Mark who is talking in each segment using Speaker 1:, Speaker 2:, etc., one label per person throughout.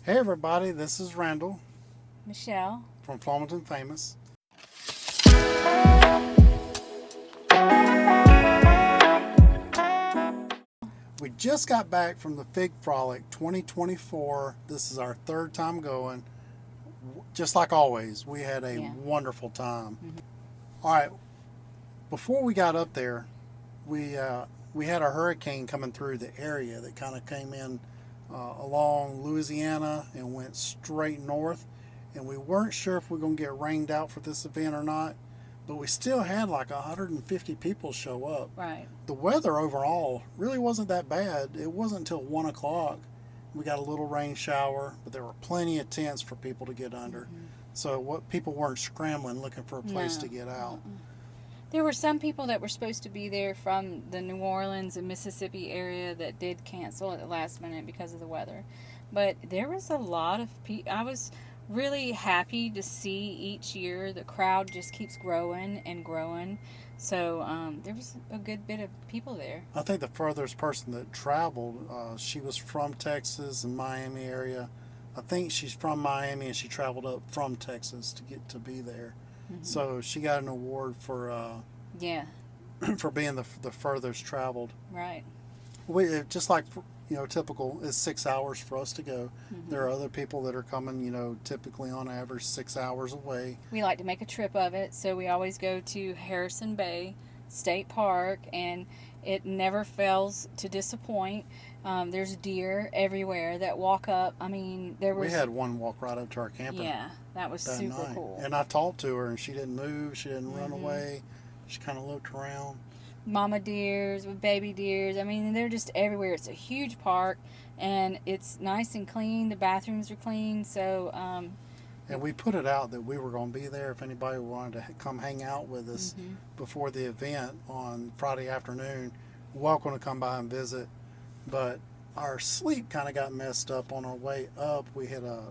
Speaker 1: Hey everybody, this is Randall
Speaker 2: Michelle.
Speaker 1: from Flamerton Famous. We just got back from the Fig-a-holics 2024. This is our third time going. Just like always, we had a wonderful time. All right, before we got up there, we had a hurricane coming through the area that kind of came in along Louisiana and went straight north, and we weren't sure if we were going to get rained out for this event or not, but we still had like 150 people show up.
Speaker 2: Right.
Speaker 1: The weather overall really wasn't that bad. It wasn't until 1 o'clock we got a little rain shower, but there were plenty of tents for people to get under. So what people weren't scrambling looking for a place to get out.
Speaker 2: There were some people that were supposed to be there from the New Orleans and Mississippi area that did cancel at the last minute because of the weather. But there was a lot of people. I was really happy to see each year the crowd just keeps growing and growing. So there was a good bit of people there.
Speaker 1: I think the furthest person that traveled, she was from Texas and Miami area. I think she's from Miami and she traveled up from Texas to get to be there. So she got an award for for being the furthest traveled.
Speaker 2: Right.
Speaker 1: We just like typical is 6 hours for us to go. There are other people that are coming typically on average 6 hours away.
Speaker 2: We like to make a trip of it, so we always go to Harrison Bay State Park, and it never fails to disappoint. There's deer everywhere that walk up. I mean, we
Speaker 1: had one walk right up to our camper.
Speaker 2: Yeah, that was super
Speaker 1: night.
Speaker 2: cool.
Speaker 1: And I talked to her, and she didn't move. She didn't run away. She kind of looked around.
Speaker 2: Mama deers with baby deers. I mean, they're just everywhere. It's a huge park, and it's nice and clean. The bathrooms are clean, so...
Speaker 1: and we put it out that we were going to be there if anybody wanted to come hang out with us before the event on Friday afternoon. Welcome to come by and visit. But our sleep kind of got messed up on our way up. We had an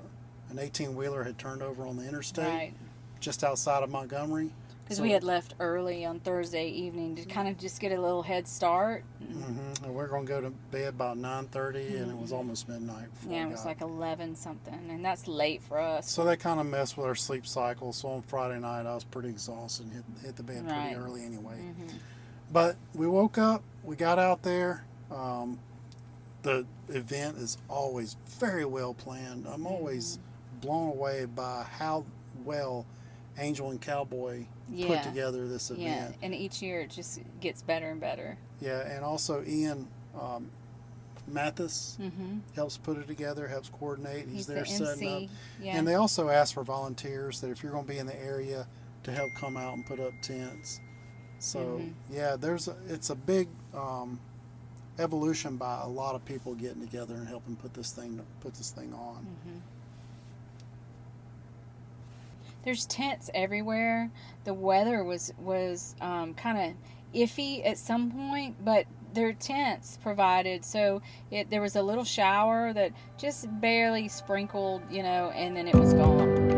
Speaker 1: 18-wheeler had turned over on the interstate just outside of Montgomery.
Speaker 2: Because we had left early on Thursday evening to kind of just get a little head start.
Speaker 1: And we're going to go to bed about 9:30, and it was almost midnight.
Speaker 2: Yeah, it was like 11 something, and that's late for us.
Speaker 1: So they kind of messed with our sleep cycle. So on Friday night, I was pretty exhausted and hit the bed pretty early anyway. But we woke up, we got out there. The event is always very well planned. I'm always blown away by how well Angel and Cowboy put together this event.
Speaker 2: Yeah, and each year it just gets better and better.
Speaker 1: Yeah, and also Ian Mathis helps put it together, helps coordinate. He's there setting up.
Speaker 2: Yeah.
Speaker 1: And they also ask for volunteers that if you're going to be in the area to help come out and put up tents. So it's a big evolution by a lot of people getting together and helping put this thing on.
Speaker 2: There's tents everywhere. The weather was kind of iffy at some point, but there are tents provided. So there was a little shower that just barely sprinkled, and then it was gone.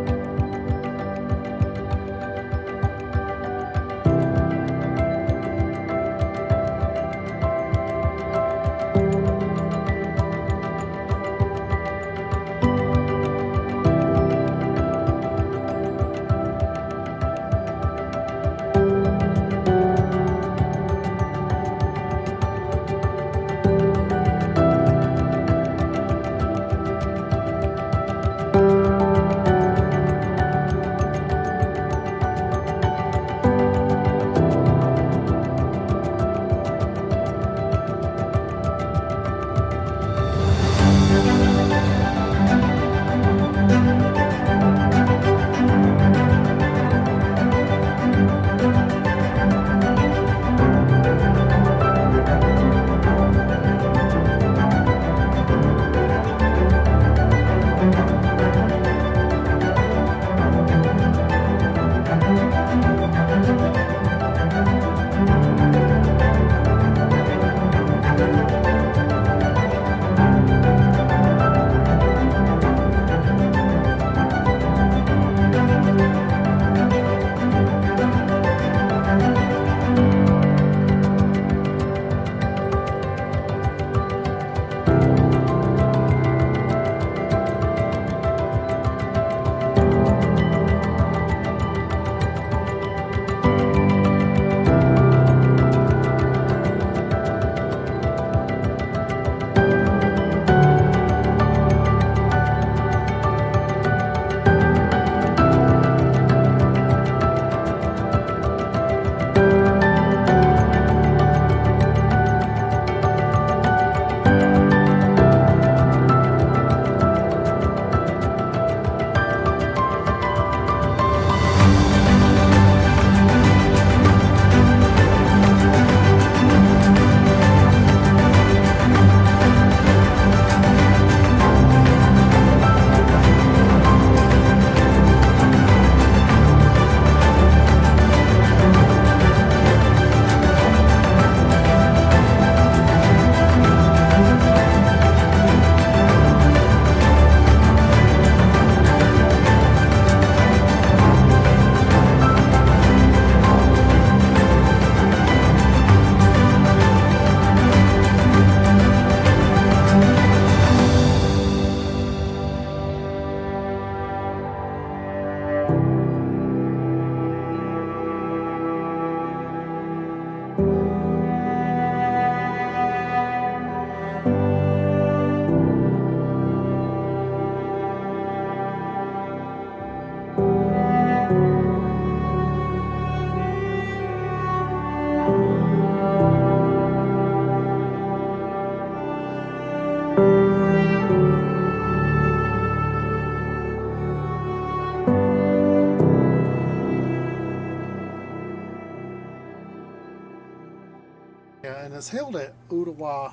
Speaker 1: Yeah, and it's held at Ottawa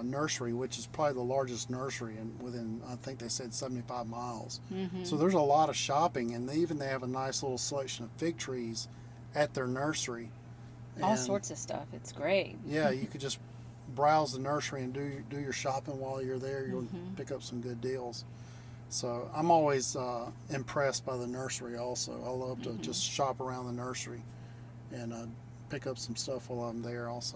Speaker 1: Nursery, which is probably the largest nursery within, I think they said 75 miles.
Speaker 2: Mm-hmm.
Speaker 1: So there's a lot of shopping, and they have a nice little selection of fig trees at their nursery.
Speaker 2: All
Speaker 1: And,
Speaker 2: sorts of stuff. It's great.
Speaker 1: yeah, you could just browse the nursery and do your shopping while you're there. You'll pick up some good deals. So I'm always impressed by the nursery also. I love to just shop around the nursery and pick up some stuff while I'm there also.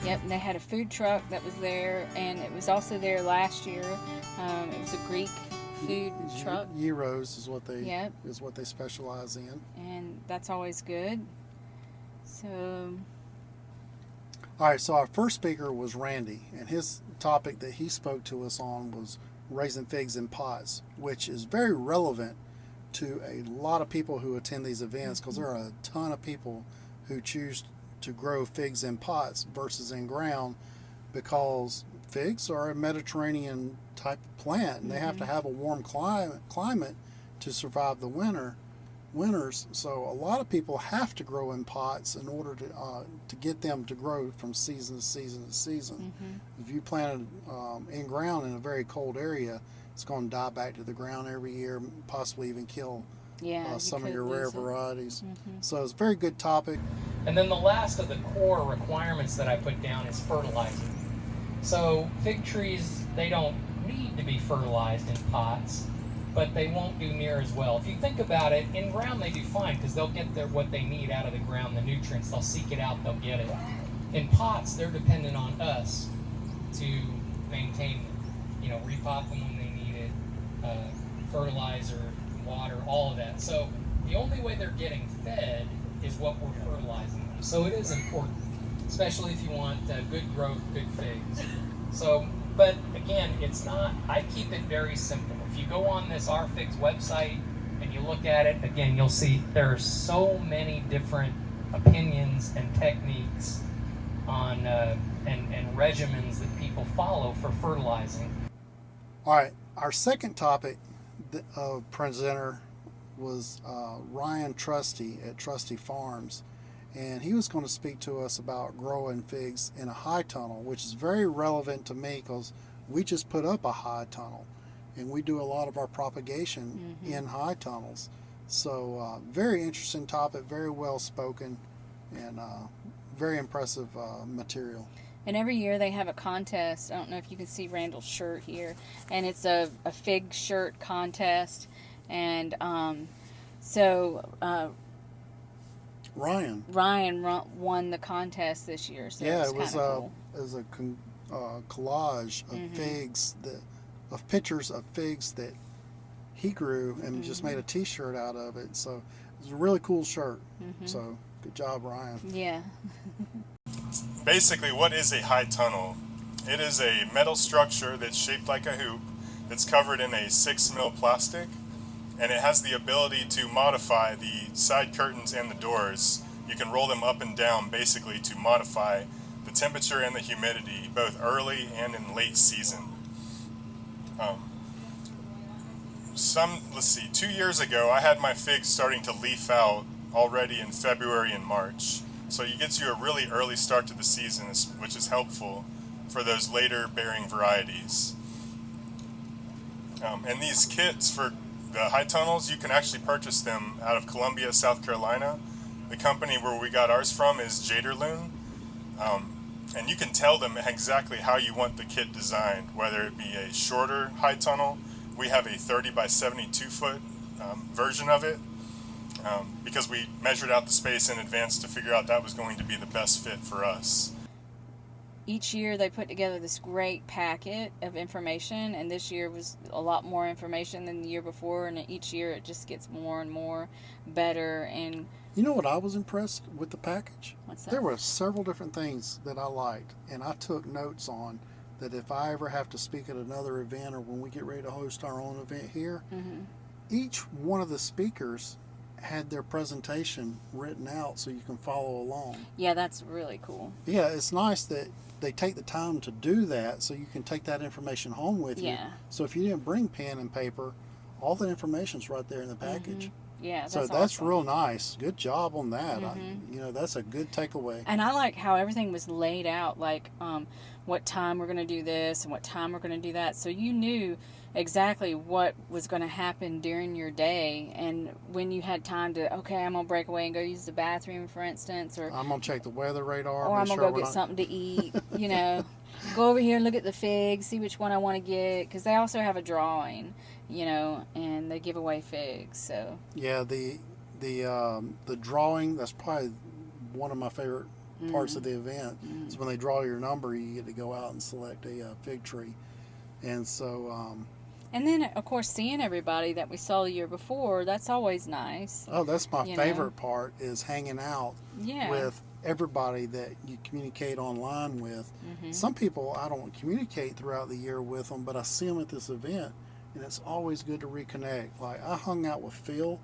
Speaker 2: Yep, and they had a food truck that was there, and it was also there last year. It was a Greek food truck.
Speaker 1: Gyros is
Speaker 2: Yep.
Speaker 1: what they specialize in.
Speaker 2: And that's always good. So,
Speaker 1: All right, so our first speaker was Randy, and his topic that he spoke to us on was raising figs in pots, which is very relevant to a lot of people who attend these events because there are a ton of people who choose to grow figs in pots versus in ground because figs are a Mediterranean type of plant and they have to have a warm climate to survive the winters. So a lot of people have to grow in pots in order to get them to grow from season to season to season. If you plant it in ground in a very cold area, it's going to die back to the ground every year, possibly even kill some of your rare varieties. So it's a very good topic.
Speaker 3: And then the last of the core requirements that I put down is fertilizer. So fig trees, they don't need to be fertilized in pots, but they won't do near as well. If you think about it, in ground they do fine because they'll get what they need out of the ground, the nutrients, they'll seek it out, they'll get it. In pots, they're dependent on us to maintain them, repot them when they need it, fertilizer, water, all of that. So the only way they're getting fed is what we're fertilizing them. So it is important, especially if you want good growth, good figs. So, but again, it's not, I keep it very simple. If you go on this Our Figs website and you look at it, again, you'll see there are so many different opinions and techniques on and regimens that people follow for fertilizing.
Speaker 1: All right, our second topic presenter was Ryan Trusty at Trusty Farms, and he was going to speak to us about growing figs in a high tunnel, which is very relevant to me because we just put up a high tunnel and we do a lot of our propagation in high tunnels. So very interesting topic, very well spoken, and very impressive material.
Speaker 2: and every year they have a contest. I don't know if you can see Randall's shirt here, and it's a fig shirt contest. And
Speaker 1: Ryan
Speaker 2: won the contest this year. So
Speaker 1: yeah,
Speaker 2: it's
Speaker 1: it was
Speaker 2: cool.
Speaker 1: a collage of figs of pictures of figs that he grew and just made a T-shirt out of it. So it was a really cool shirt. So Good job, Ryan.
Speaker 2: Yeah.
Speaker 4: Basically, what is a high tunnel? It is a metal structure that's shaped like a hoop that's covered in a 6 mil plastic, and it has the ability to modify the side curtains and the doors. You can roll them up and down basically to modify the temperature and the humidity both early and in late season. Let's see, 2 years ago I had my figs starting to leaf out already in February and March. So you get you a really early start to the season, which is helpful for those later bearing varieties. And these kits for the high tunnels, you can actually purchase them out of Columbia, South Carolina. The company where we got ours from is Jaderloon. And you can tell them exactly how you want the kit designed, whether it be a shorter high tunnel. We have a 30 by 72 foot version of it because we measured out the space in advance to figure out that was going to be the best fit for us.
Speaker 2: Each year they put together this great packet of information, and this year was a lot more information than the year before, and each year it just gets more and more better. And
Speaker 1: You know what I was impressed with the package?
Speaker 2: what's that?
Speaker 1: There were several different things that I liked, and I took notes on that if I ever have to speak at another event or when we get ready to host our own event here, each one of the speakers had their presentation written out so you can follow along.
Speaker 2: Yeah, that's really cool.
Speaker 1: Yeah, it's nice that they take the time to do that so you can take that information home with you.
Speaker 2: Yeah.
Speaker 1: So if you didn't bring pen and paper, all the information's right there in the package.
Speaker 2: Yeah, that's
Speaker 1: So that's
Speaker 2: awesome.
Speaker 1: real nice. Good job on that. That's a good takeaway.
Speaker 2: And I like how everything was laid out, like what time we're going to do this and what time we're going to do that. So you knew exactly what was going to happen during your day, and when you had time to, okay, I'm going to break away and go use the bathroom, for instance, or
Speaker 1: I'm going to check the weather radar.
Speaker 2: I'm
Speaker 1: make
Speaker 2: going to
Speaker 1: sure
Speaker 2: go
Speaker 1: we're
Speaker 2: get
Speaker 1: not-
Speaker 2: something to eat, go over here and look at the figs, see which one I want to get, because they also have a drawing, and they give away figs, so.
Speaker 1: Yeah, the drawing, that's probably one of my favorite parts of the event. Is when they draw your number, you get to go out and select a fig tree. And so...
Speaker 2: And then, of course, seeing everybody that we saw the year before, that's always nice.
Speaker 1: oh, that's my
Speaker 2: You
Speaker 1: favorite part, is hanging out
Speaker 2: Yeah.
Speaker 1: with everybody that you communicate online with. Some people I don't communicate throughout the year with them, but I see them at this event, and it's always good to reconnect. Like, I hung out with Phil,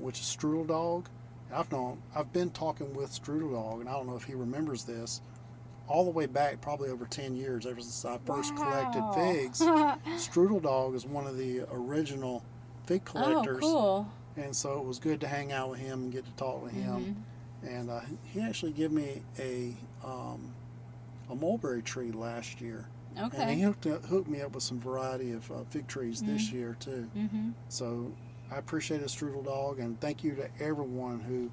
Speaker 1: which is Strudel Dog. I've been talking with Strudel Dog, and I don't know if he remembers this, all the way back probably over 10 years, ever since I first collected
Speaker 2: Wow.
Speaker 1: figs. Strudel Dog is one of the original fig collectors.
Speaker 2: Oh, cool.
Speaker 1: And so it was good to hang out with him and get to talk with him. And he actually gave me a mulberry tree last year.
Speaker 2: Okay.
Speaker 1: And he hooked me up with some variety of fig trees this year too. So I appreciate it, Strudel Dog, and thank you to everyone who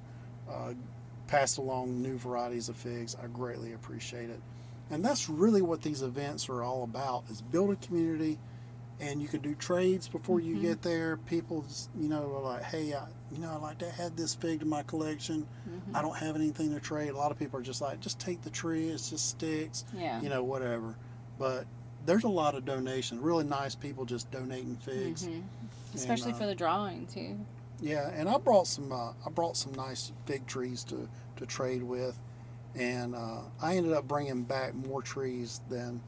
Speaker 1: passed along new varieties of figs. I greatly appreciate it. And that's really what these events are all about, is build a community, and you can do trades before you get there. People just, are like, hey, I'd like to add this fig to my collection. I don't have anything to trade. A lot of people are just like, just take the tree, it's just sticks,
Speaker 2: Yeah.
Speaker 1: Whatever. But there's a lot of donations, really nice people just donating figs.
Speaker 2: Especially
Speaker 1: And,
Speaker 2: for the drawing, too.
Speaker 1: Yeah, and I brought some nice fig trees to trade with, and I ended up bringing back more trees than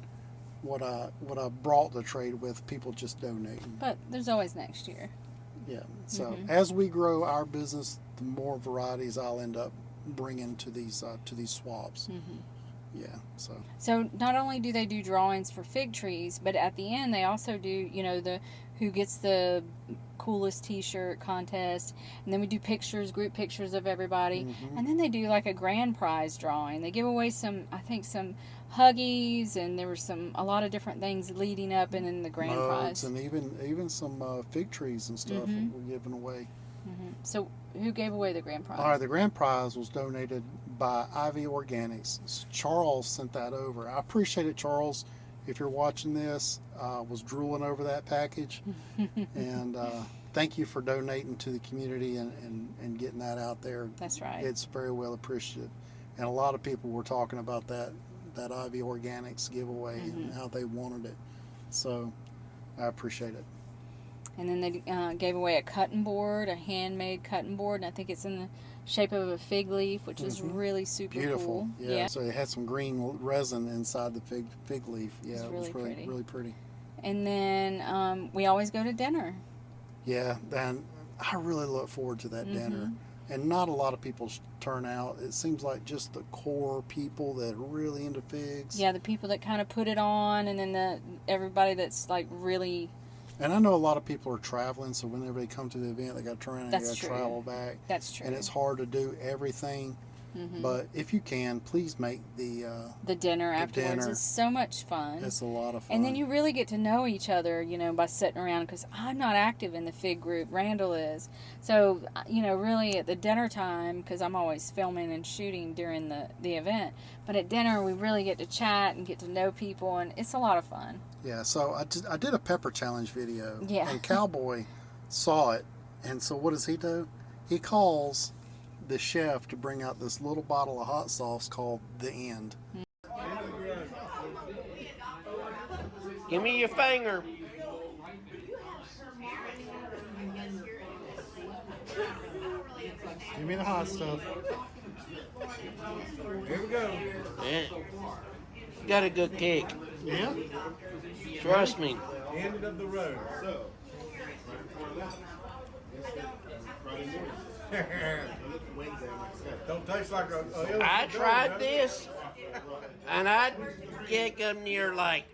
Speaker 1: what I brought to trade with. People just donating.
Speaker 2: But there's always next year.
Speaker 1: Yeah. So as we grow our business, the more varieties I'll end up bringing to these swaps. Yeah.
Speaker 2: So not only do they do drawings for fig trees, but at the end they also do, the who gets the coolest t-shirt contest, and then we do group pictures of everybody, and then they do like a grand prize drawing. They give away some Huggies, and there was a lot of different things leading up, and then the grand prize.
Speaker 1: And even some fig trees and stuff were given away.
Speaker 2: So who gave away the grand prize?
Speaker 1: All right, the grand prize was donated by Ivy Organics. Charles sent that over. I appreciate it, Charles. If you're watching this, was drooling over that package. And thank you for donating to the community and getting that out there.
Speaker 2: That's right.
Speaker 1: It's very well appreciated. And a lot of people were talking about that Ivy Organics giveaway and how they wanted it. So I appreciate it.
Speaker 2: And then they gave away a cutting board, a handmade cutting board, and I think it's in the shape of a fig leaf, which is really super
Speaker 1: Beautiful.
Speaker 2: cool.
Speaker 1: Yeah. So it had some green resin inside the fig leaf. Yeah, it was really
Speaker 2: pretty.
Speaker 1: really pretty.
Speaker 2: And then we always go to dinner.
Speaker 1: Yeah, and I really look forward to that dinner. And not a lot of people turn out. It seems like just the core people that are really into figs.
Speaker 2: Yeah, the people that kind of put it on, and then everybody that's like really.
Speaker 1: And I know a lot of people are traveling, so whenever they come to the event, they got to turn around and
Speaker 2: That's
Speaker 1: got to
Speaker 2: true.
Speaker 1: travel back.
Speaker 2: That's true.
Speaker 1: And it's hard to do everything. But if you can, please make the
Speaker 2: dinner afterwards.
Speaker 1: dinner.
Speaker 2: It's so much fun.
Speaker 1: It's a lot of fun.
Speaker 2: And then you really get to know each other, you know, by sitting around, because I'm not active in the fig group. Randall is. So, you know, really at the dinner time, because I'm always filming and shooting during the event, but at dinner we really get to chat and get to know people, and it's a lot of fun.
Speaker 1: Yeah, so I did a pepper challenge video.
Speaker 2: Yeah.
Speaker 1: And Cowboy saw it. And so what does he do? He calls the chef to bring out this little bottle of hot sauce called The End.
Speaker 5: Give me your finger.
Speaker 1: Give me the hot stuff.
Speaker 6: Here we go.
Speaker 5: Yeah. Got a good kick.
Speaker 1: Yeah?
Speaker 5: Trust me.
Speaker 6: End of the road. So. Don't taste like a
Speaker 5: I tried this, and I'd get them near like.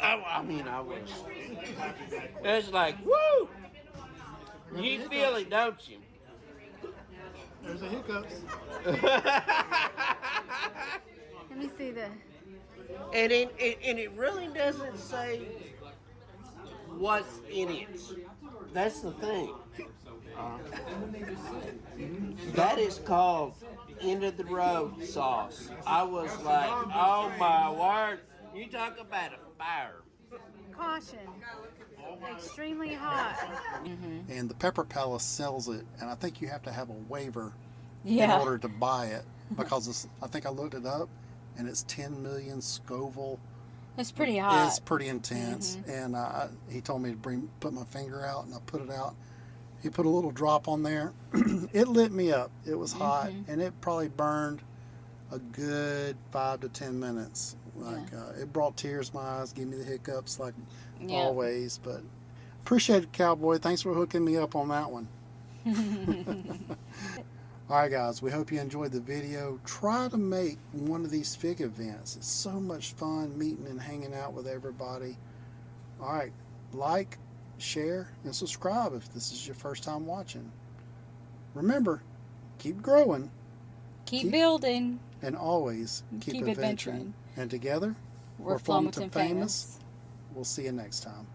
Speaker 5: I was. It's like, woo! You feel it, don't you?
Speaker 1: There's the hiccups.
Speaker 2: Let me see the.
Speaker 5: And it really doesn't say what's in it. That's the thing. That is called end of the road sauce. I was like, oh my word. You talk about a fire.
Speaker 2: Caution. Extremely hot.
Speaker 1: And the Pepper Palace sells it, and I think you have to have a waiver
Speaker 2: Yeah.
Speaker 1: in order to buy it, because I think I looked it up, and it's 10 million Scoville.
Speaker 2: It's pretty hot.
Speaker 1: It's pretty intense. And he told me to put my finger out, and I put it out. He put a little drop on there. It lit me up. It was hot, and it probably burned a good 5 to 10 minutes. Like it brought tears to my eyes, gave me the hiccups like always. But appreciate it, Cowboy. Thanks for hooking me up on that one. All right, guys, we hope you enjoyed the video. Try to make one of these fig events. It's so much fun meeting and hanging out with everybody. All right, like, share, and subscribe if this is your first time watching. Remember, keep growing.
Speaker 2: Keep building.
Speaker 1: And always keep adventuring. And together,
Speaker 2: We're Flomaton Famous.
Speaker 1: We'll see you next time.